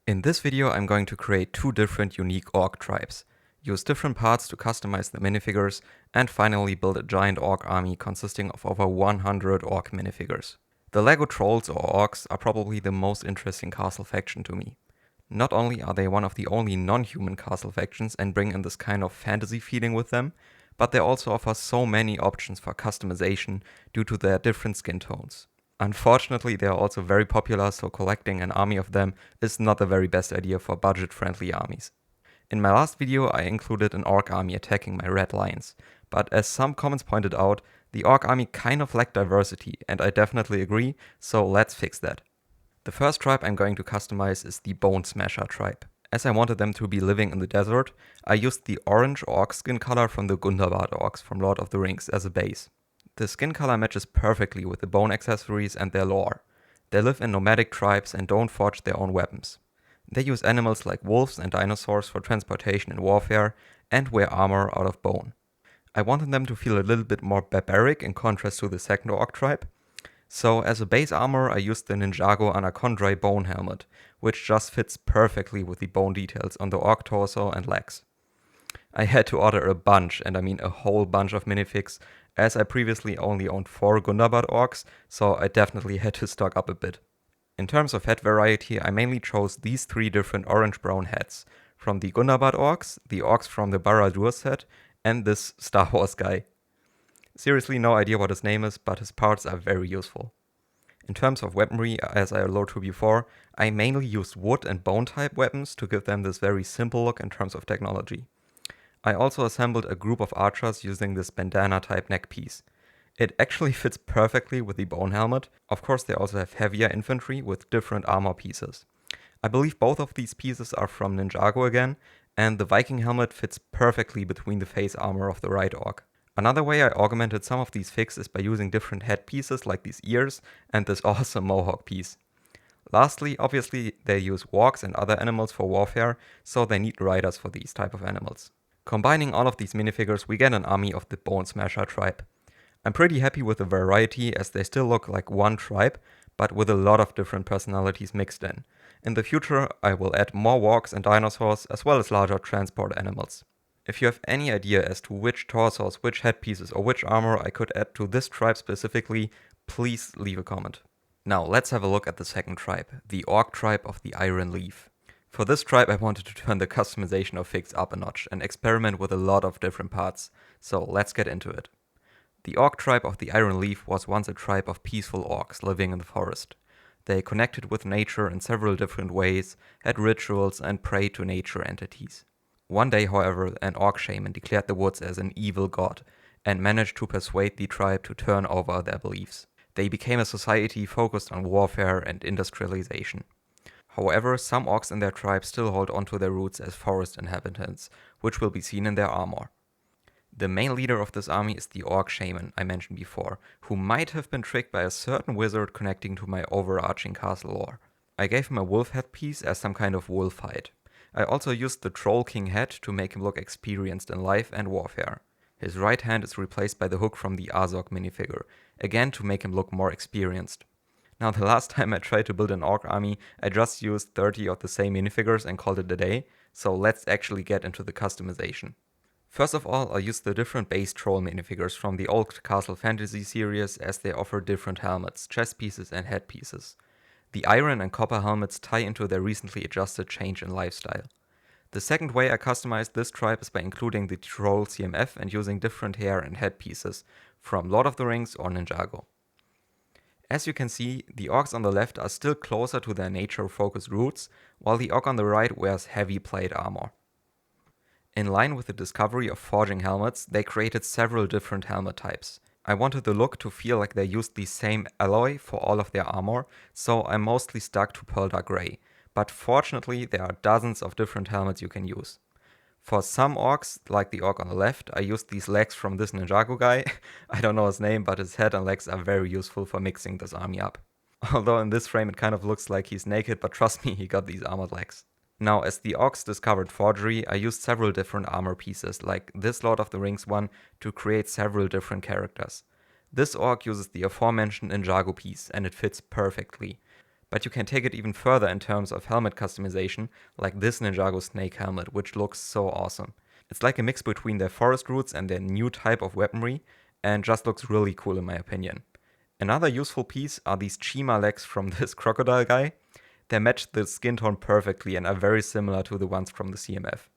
In this video I'm going to create two different unique orc tribes, use different parts to customize the minifigures, and finally build a giant orc army consisting of over 100 orc minifigures. The LEGO trolls or orcs are probably the most interesting castle faction to me. Not only are they one of the only non-human castle factions and bring in this kind of fantasy feeling with them, but they also offer so many options for customization due to their different skin tones. Unfortunately, they are also very popular, so collecting an army of them is not the very best idea for budget-friendly armies. In my last video I included an orc army attacking my red lions, but as some comments pointed out, the orc army kind of lacked diversity, and I definitely agree, so let's fix that. The first tribe I'm going to customize is the Bone Smasher tribe. As I wanted them to be living in the desert, I used the orange orc skin color from the Gundabad orcs from Lord of the Rings as a base. The skin color matches perfectly with the bone accessories and their lore. They live in nomadic tribes and don't forge their own weapons. They use animals like wolves and dinosaurs for transportation and warfare, and wear armor out of bone. I wanted them to feel a little bit more barbaric in contrast to the second orc tribe. So as a base armor I used the Ninjago Anacondrae bone helmet, which just fits perfectly with the bone details on the orc torso and legs. I had to order a bunch, and I mean a whole bunch of minifigs, as I previously only owned 4 Gundabad orcs, so I definitely had to stock up a bit. In terms of head variety, I mainly chose these 3 different orange-brown heads, from the Gundabad orcs, the orcs from the Barad-dûr set, and this Star Wars guy. Seriously, no idea what his name is, but his parts are very useful. In terms of weaponry, as I alluded to before, I mainly used wood and bone type weapons to give them this very simple look in terms of technology. I also assembled a group of archers using this bandana type neck piece. It actually fits perfectly with the bone helmet. Of course they also have heavier infantry with different armor pieces. I believe both of these pieces are from Ninjago again, and the Viking helmet fits perfectly between the face armor of the right orc. Another way I augmented some of these figs is by using different head pieces like these ears and this awesome mohawk piece. Lastly, obviously they use wargs and other animals for warfare, so they need riders for these type of animals. Combining all of these minifigures, we get an army of the Bone Smasher tribe. I'm pretty happy with the variety, as they still look like one tribe, but with a lot of different personalities mixed in. In the future, I will add more wargs and dinosaurs, as well as larger transport animals. If you have any idea as to which torsos, which headpieces, or which armor I could add to this tribe specifically, please leave a comment. Now let's have a look at the second tribe, the Orc tribe of the Iron Leaf. For this tribe I wanted to turn the customization of figs up a notch and experiment with a lot of different parts, so let's get into it. The Orc tribe of the Iron Leaf was once a tribe of peaceful orcs living in the forest. They connected with nature in several different ways, had rituals and prayed to nature entities. One day, however, an orc shaman declared the woods as an evil god and managed to persuade the tribe to turn over their beliefs. They became a society focused on warfare and industrialization. However, some orcs in their tribe still hold onto their roots as forest inhabitants, which will be seen in their armor. The main leader of this army is the orc shaman I mentioned before, who might have been tricked by a certain wizard connecting to my overarching castle lore. I gave him a wolf headpiece as some kind of wolf hide. I also used the Troll King head to make him look experienced in life and warfare. His right hand is replaced by the hook from the Azog minifigure, again to make him look more experienced. Now the last time I tried to build an orc army, I just used 30 of the same minifigures and called it a day, so let's actually get into the customization. First of all, I used the different base troll minifigures from the old Castle Fantasy series, as they offer different helmets, chest pieces and head pieces. The iron and copper helmets tie into their recently adjusted change in lifestyle. The second way I customized this tribe is by including the troll CMF and using different hair and head pieces from Lord of the Rings or Ninjago. As you can see, the orcs on the left are still closer to their nature-focused roots, while the orc on the right wears heavy plate armor. In line with the discovery of forging helmets, they created several different helmet types. I wanted the look to feel like they used the same alloy for all of their armor, so I mostly stuck to pearl dark grey, but fortunately there are dozens of different helmets you can use. For some orcs, like the orc on the left, I used these legs from this Ninjago guy. I don't know his name, but his head and legs are very useful for mixing this army up. Although in this frame it kind of looks like he's naked, but trust me, he got these armored legs. Now, as the orcs discovered forgery, I used several different armor pieces, like this Lord of the Rings one, to create several different characters. This orc uses the aforementioned Ninjago piece, and it fits perfectly. But you can take it even further in terms of helmet customization, like this Ninjago snake helmet, which looks so awesome. It's like a mix between their forest roots and their new type of weaponry, and just looks really cool in my opinion. Another useful piece are these Chima legs from this crocodile guy. They match the skin tone perfectly and are very similar to the ones from the CMF.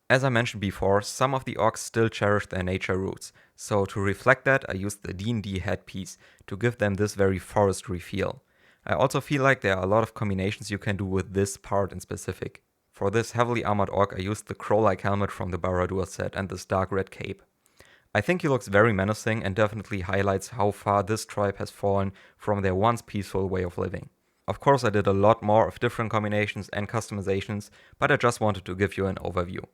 As I mentioned before, some of the orcs still cherish their nature roots, so to reflect that I used the D&D headpiece to give them this very forestry feel. I also feel like there are a lot of combinations you can do with this part in specific. For this heavily armored orc I used the crow-like helmet from the Barad-dûr set and this dark red cape. I think he looks very menacing and definitely highlights how far this tribe has fallen from their once peaceful way of living. Of course I did a lot more of different combinations and customizations, but I just wanted to give you an overview.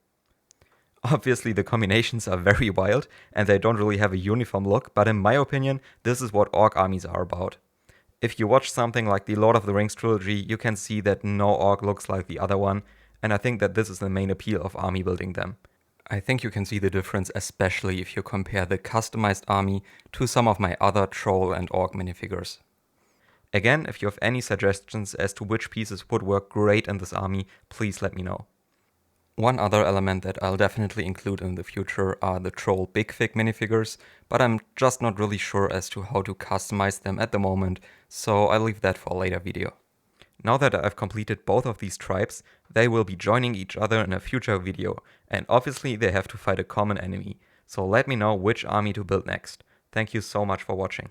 Obviously the combinations are very wild and they don't really have a uniform look, but in my opinion this is what orc armies are about. If you watch something like the Lord of the Rings trilogy, you can see that no orc looks like the other one, and I think that this is the main appeal of army building them. I think you can see the difference especially if you compare the customized army to some of my other troll and orc minifigures. Again, if you have any suggestions as to which pieces would work great in this army, please let me know. One other element that I'll definitely include in the future are the troll big fig minifigures, but I'm just not really sure as to how to customize them at the moment, so I'll leave that for a later video. Now that I've completed both of these tribes, they will be joining each other in a future video, and obviously they have to fight a common enemy, so let me know which army to build next. Thank you so much for watching.